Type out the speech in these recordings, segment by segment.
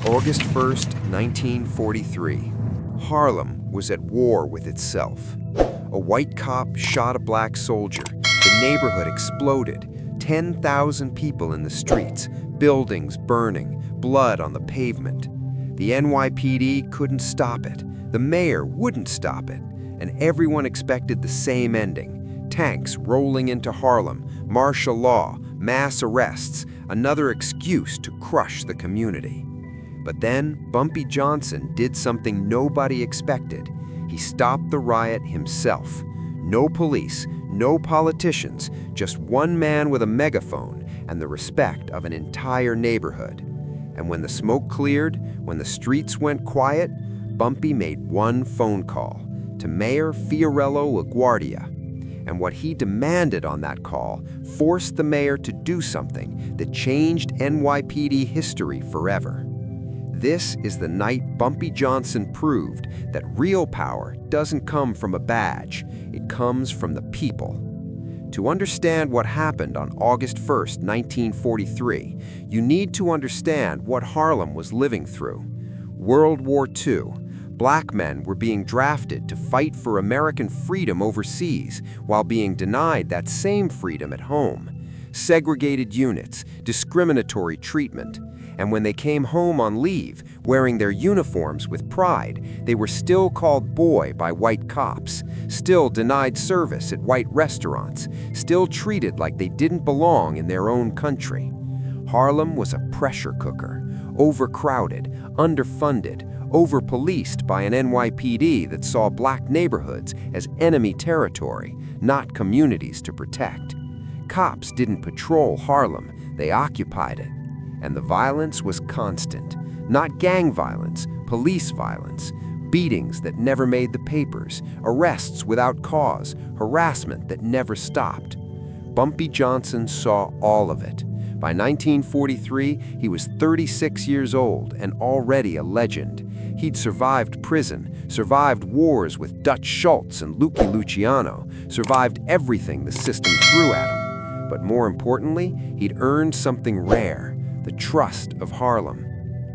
August 1st, 1943. Harlem was at war with itself. A white cop shot a black soldier. The neighborhood exploded. 10,000 people in the streets, buildings burning, blood on the pavement. The NYPD couldn't stop it. The mayor wouldn't stop it. And everyone expected the same ending. Tanks rolling into Harlem, martial law, mass arrests, another excuse to crush the community. But then Bumpy Johnson did something nobody expected. He stopped the riot himself. No police, no politicians, just one man with a megaphone and the respect of an entire neighborhood. And when the smoke cleared, when the streets went quiet, Bumpy made one phone call to Mayor Fiorello LaGuardia. And what he demanded on that call forced the mayor to do something that changed NYPD history forever. This is the night Bumpy Johnson proved that real power doesn't come from a badge, it comes from the people. To understand what happened on August 1st, 1943, you need to understand what Harlem was living through. World War II. Black men were being drafted to fight for American freedom overseas while being denied that same freedom at home. Segregated units, discriminatory treatment. And when they came home on leave, wearing their uniforms with pride, they were still called boy by white cops, still denied service at white restaurants, still treated like they didn't belong in their own country. Harlem was a pressure cooker, overcrowded, underfunded, over-policed by an NYPD that saw black neighborhoods as enemy territory, not communities to protect. Cops didn't patrol Harlem, they occupied it. And the violence was constant. Not gang violence, police violence, beatings that never made the papers, arrests without cause, harassment that never stopped. Bumpy Johnson saw all of it. By 1943, he was 36 years old and already a legend. He'd survived prison, survived wars with Dutch Schultz and Lucky Luciano, survived everything the system threw at him. But more importantly, he'd earned something rare. The trust of Harlem.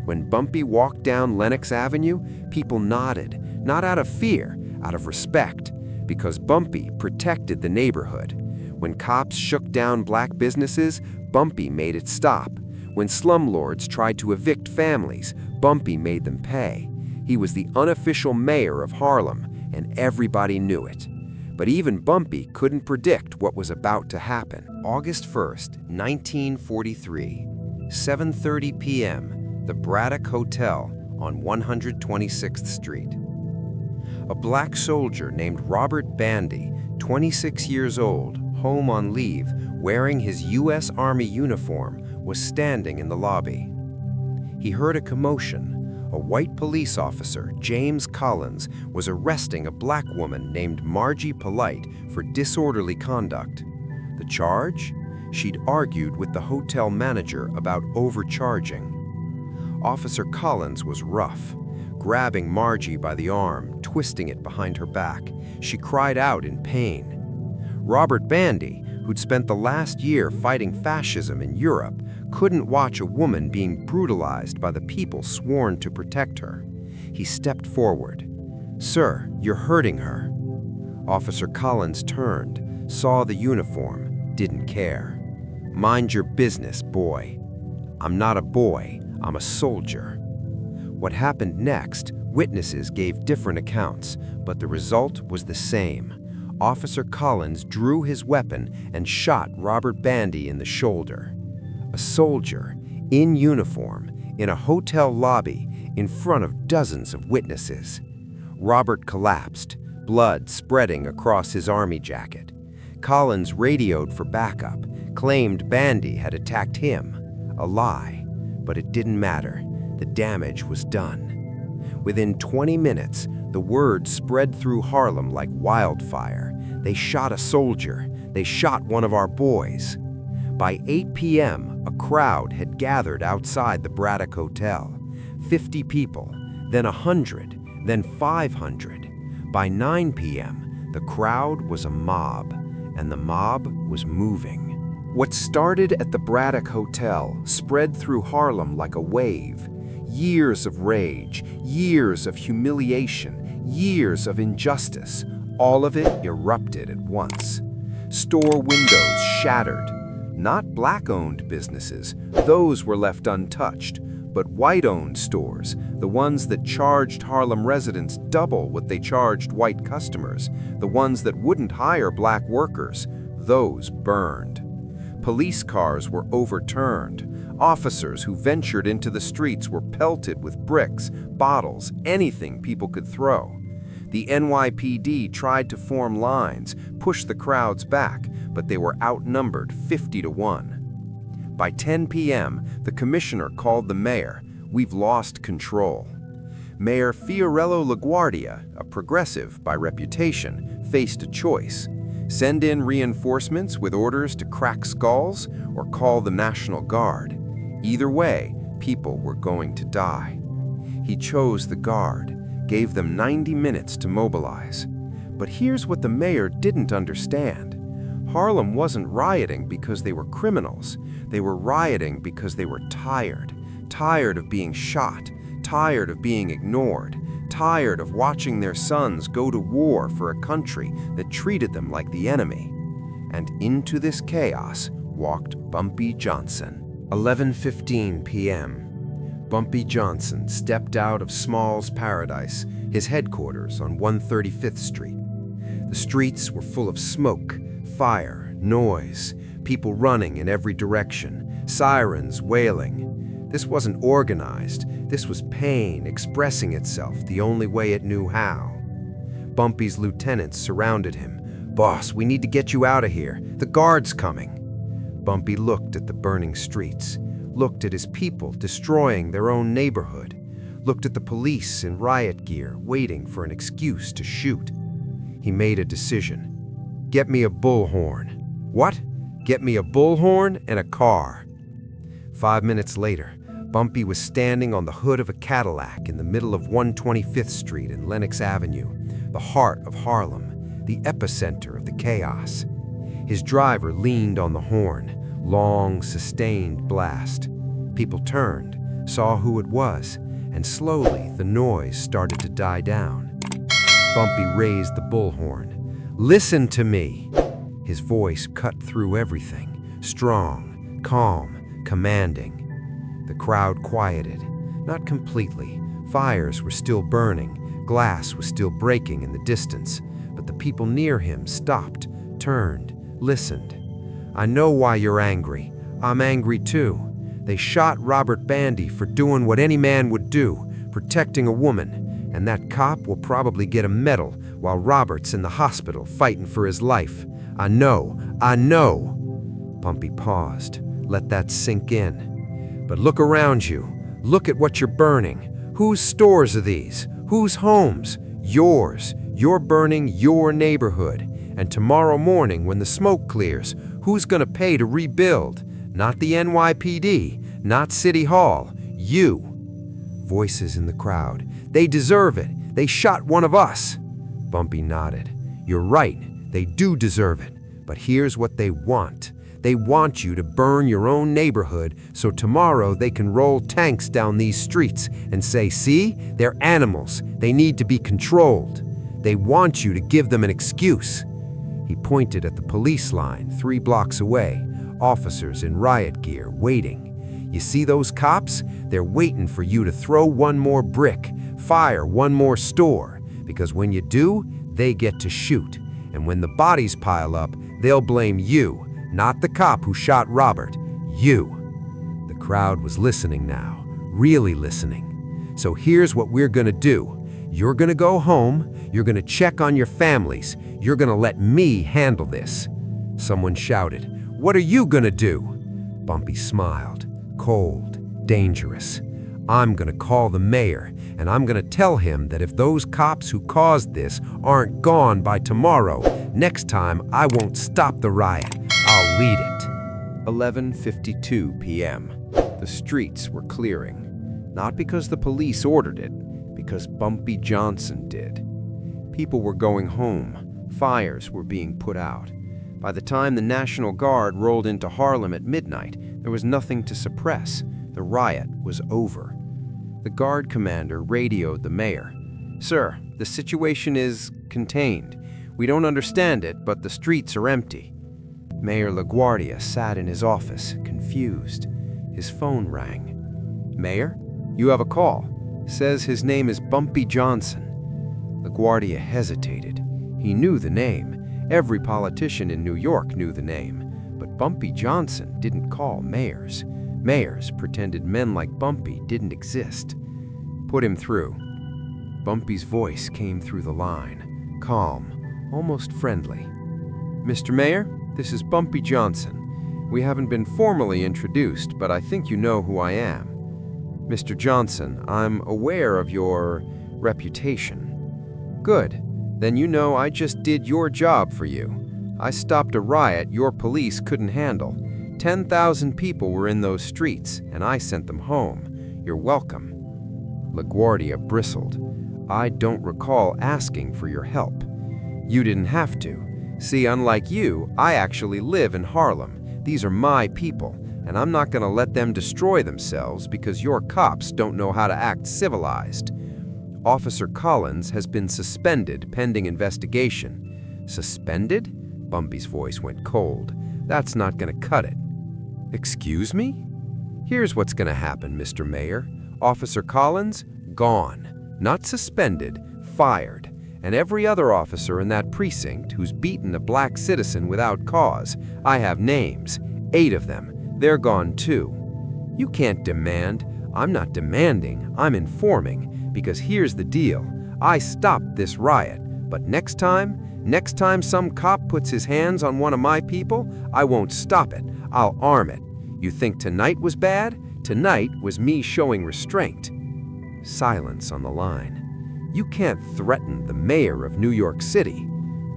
When Bumpy walked down Lenox Avenue, people nodded, not out of fear, out of respect, because Bumpy protected the neighborhood. When cops shook down black businesses, Bumpy made it stop. When slumlords tried to evict families, Bumpy made them pay. He was the unofficial mayor of Harlem, and everybody knew it. But even Bumpy couldn't predict what was about to happen. August 1st, 1943. 7:30 p.m., the Braddock Hotel on 126th Street. A black soldier named Robert Bandy, 26 years old, home on leave, wearing his U.S. Army uniform, was standing in the lobby. He heard a commotion. A white police officer, James Collins, was arresting a black woman named Margie Polite for disorderly conduct. The charge? She'd argued with the hotel manager about overcharging. Officer Collins was rough, grabbing Margie by the arm, twisting it behind her back. She cried out in pain. Robert Bandy, who'd spent the last year fighting fascism in Europe, couldn't watch a woman being brutalized by the people sworn to protect her. He stepped forward. "Sir, you're hurting her." Officer Collins turned, saw the uniform, didn't care. "Mind your business, boy." "I'm not a boy, I'm a soldier." What happened next, witnesses gave different accounts, but the result was the same. Officer Collins drew his weapon and shot Robert Bandy in the shoulder. A soldier, in uniform, in a hotel lobby, in front of dozens of witnesses. Robert collapsed, blood spreading across his army jacket. Collins radioed for backup, claimed Bandy had attacked him. A lie, but it didn't matter. The damage was done. Within 20 minutes, the word spread through Harlem like wildfire. They shot a soldier. They shot one of our boys. By 8 p.m., a crowd had gathered outside the Braddock Hotel. 50 people, then 100, then 500. By 9 p.m., the crowd was a mob, and the mob was moving. What started at the Braddock Hotel spread through Harlem like a wave. Years of rage, years of humiliation, years of injustice, all of it erupted at once. Store windows shattered. Not black-owned businesses, those were left untouched, but white-owned stores, the ones that charged Harlem residents double what they charged white customers, the ones that wouldn't hire black workers, those burned. Police cars were overturned. Officers who ventured into the streets were pelted with bricks, bottles, anything people could throw. The NYPD tried to form lines, push the crowds back, but they were outnumbered 50-1. By 10 p.m., the commissioner called the mayor. We've lost control. Mayor Fiorello LaGuardia, a progressive by reputation, faced a choice. Send in reinforcements with orders to crack skulls or call the National Guard. Either way, people were going to die. He chose the Guard, gave them 90 minutes to mobilize. But here's what the mayor didn't understand. Harlem wasn't rioting because they were criminals. They were rioting because they were tired. Tired of being shot, tired of being ignored, tired of watching their sons go to war for a country that treated them like the enemy. And into this chaos walked Bumpy Johnson. 11:15 p.m. Bumpy Johnson stepped out of Small's Paradise, his headquarters on 135th Street. The streets were full of smoke, fire, noise, people running in every direction, sirens wailing. This wasn't organized. This was pain expressing itself the only way it knew how. Bumpy's lieutenants surrounded him. "Boss, we need to get you out of here. The guard's coming." Bumpy looked at the burning streets, looked at his people destroying their own neighborhood, looked at the police in riot gear waiting for an excuse to shoot. He made a decision. "Get me a bullhorn." "What?" "Get me a bullhorn and a car." 5 minutes later, Bumpy was standing on the hood of a Cadillac in the middle of 125th Street and Lenox Avenue, the heart of Harlem, the epicenter of the chaos. His driver leaned on the horn, long, sustained blast. People turned, saw who it was, and slowly the noise started to die down. Bumpy raised the bullhorn. "Listen to me!" His voice cut through everything, strong, calm, commanding. The crowd quieted, not completely. Fires were still burning, glass was still breaking in the distance, but the people near him stopped, turned, listened. "I know why you're angry. I'm angry too. They shot Robert Bandy for doing what any man would do, protecting a woman, and that cop will probably get a medal while Robert's in the hospital fighting for his life. I know. Bumpy paused. Let that sink in. "But look around you. Look at what you're burning. Whose stores are these? Whose homes? Yours. You're burning your neighborhood. And tomorrow morning, when the smoke clears, who's gonna pay to rebuild? Not the NYPD, not City Hall. You." Voices in the crowd. "They deserve it. They shot one of us." Bumpy nodded. "You're right. They do deserve it. But here's what they want. They want you to burn your own neighborhood so tomorrow they can roll tanks down these streets and say, 'See, they're animals. They need to be controlled.' They want you to give them an excuse." He pointed at the police line 3 blocks away, officers in riot gear waiting. "You see those cops? They're waiting for you to throw one more brick, fire one more store, because when you do, they get to shoot. And when the bodies pile up, they'll blame you. Not the cop who shot Robert, you." The crowd was listening now, really listening. "So here's what we're gonna do. You're gonna go home, you're gonna check on your families, you're gonna let me handle this." Someone shouted, "What are you gonna do?" Bumpy smiled, cold, dangerous. "I'm gonna call the mayor, and I'm gonna tell him that if those cops who caused this aren't gone by tomorrow, next time I won't stop the riot. I'll lead it." 11:52 p.m. The streets were clearing. Not because the police ordered it, because Bumpy Johnson did. People were going home. Fires were being put out. By the time the National Guard rolled into Harlem at midnight, there was nothing to suppress. The riot was over. The guard commander radioed the mayor. "Sir, the situation is contained. We don't understand it, but the streets are empty." Mayor LaGuardia sat in his office, confused. His phone rang. "Mayor, you have a call. Says his name is Bumpy Johnson." LaGuardia hesitated. He knew the name. Every politician in New York knew the name. But Bumpy Johnson didn't call mayors. Mayors pretended men like Bumpy didn't exist. "Put him through." Bumpy's voice came through the line, calm, almost friendly. "Mr. Mayor, this is Bumpy Johnson. We haven't been formally introduced, but I think you know who I am. Mr. Johnson, I'm aware of your reputation." "Good. Then you know I just did your job for you. I stopped a riot your police couldn't handle. 10,000 people were in those streets, and I sent them home. You're welcome." LaGuardia bristled. "I don't recall asking for your help." "You didn't have to. See, unlike you, I actually live in Harlem. These are my people, and I'm not going to let them destroy themselves because your cops don't know how to act civilized. Officer Collins has been suspended pending investigation." "Suspended?" Bumpy's voice went cold. "That's not going to cut it." "Excuse me?" "Here's what's going to happen, Mr. Mayor. Officer Collins, gone. Not suspended, fired. And every other officer in that precinct who's beaten a black citizen without cause. I have names, 8 of them. They're gone too. You can't demand. I'm not demanding, I'm informing. Because here's the deal. I stopped this riot, but next time some cop puts his hands on one of my people, I won't stop it. I'll arm it. You think tonight was bad? Tonight was me showing restraint." Silence on the line. "You can't threaten the mayor of New York City."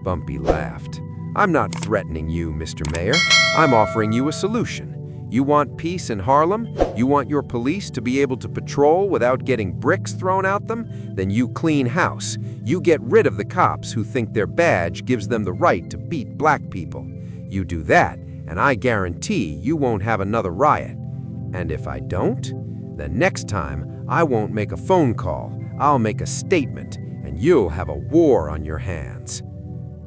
Bumpy laughed. "I'm not threatening you, Mr. Mayor. I'm offering you a solution. You want peace in Harlem? You want your police to be able to patrol without getting bricks thrown at them? Then you clean house. You get rid of the cops who think their badge gives them the right to beat black people. You do that, and I guarantee you won't have another riot. And if I don't, then next time I won't make a phone call. I'll make a statement, and you'll have a war on your hands."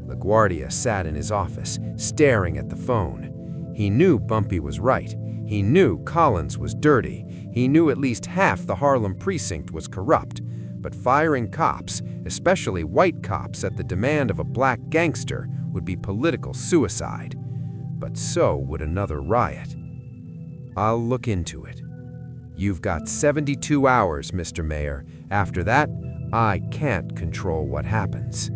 LaGuardia sat in his office, staring at the phone. He knew Bumpy was right. He knew Collins was dirty. He knew at least half the Harlem precinct was corrupt. But firing cops, especially white cops, at the demand of a black gangster would be political suicide. But so would another riot. "I'll look into it." "You've got 72 hours, Mr. Mayor. After that, I can't control what happens."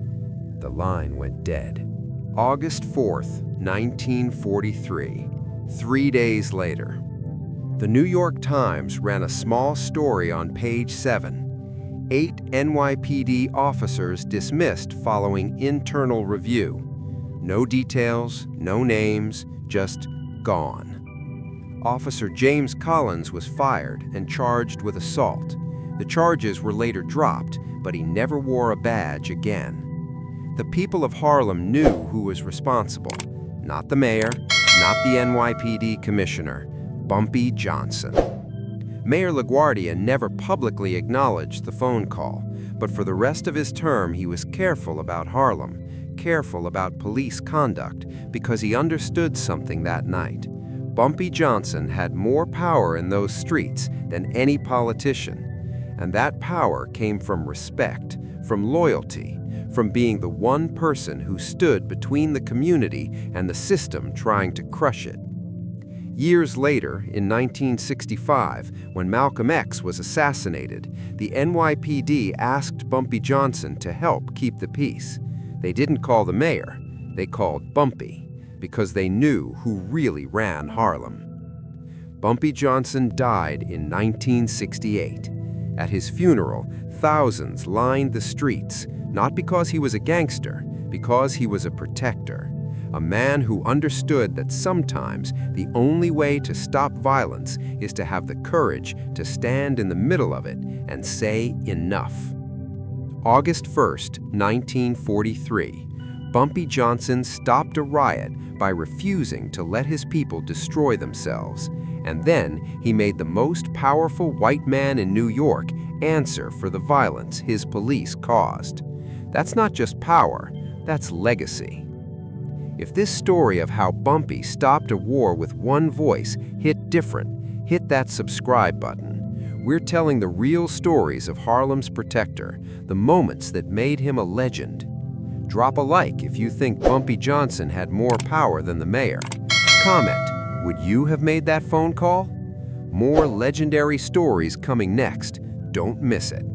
The line went dead. August 4th, 1943. 3 days later. The New York Times ran a small story on page 7. 8 NYPD officers dismissed following internal review. No details, no names, just gone. Officer James Collins was fired and charged with assault. The charges were later dropped, but he never wore a badge again. The people of Harlem knew who was responsible. Not the mayor, not the NYPD commissioner, Bumpy Johnson. Mayor LaGuardia never publicly acknowledged the phone call, but for the rest of his term he was careful about Harlem, careful about police conduct, because he understood something that night. Bumpy Johnson had more power in those streets than any politician, and that power came from respect, from loyalty, from being the one person who stood between the community and the system trying to crush it. Years later, in 1965, when Malcolm X was assassinated, the NYPD asked Bumpy Johnson to help keep the peace. They didn't call the mayor, they called Bumpy, because they knew who really ran Harlem. Bumpy Johnson died in 1968. At his funeral, thousands lined the streets, not because he was a gangster, because he was a protector. A man who understood that sometimes the only way to stop violence is to have the courage to stand in the middle of it and say enough. August 1st, 1943. Bumpy Johnson stopped a riot by refusing to let his people destroy themselves. And then he made the most powerful white man in New York answer for the violence his police caused. That's not just power, that's legacy. If this story of how Bumpy stopped a war with one voice hit different, hit that subscribe button. We're telling the real stories of Harlem's protector, the moments that made him a legend. Drop a like if you think Bumpy Johnson had more power than the mayor. Comment, would you have made that phone call? More legendary stories coming next. Don't miss it.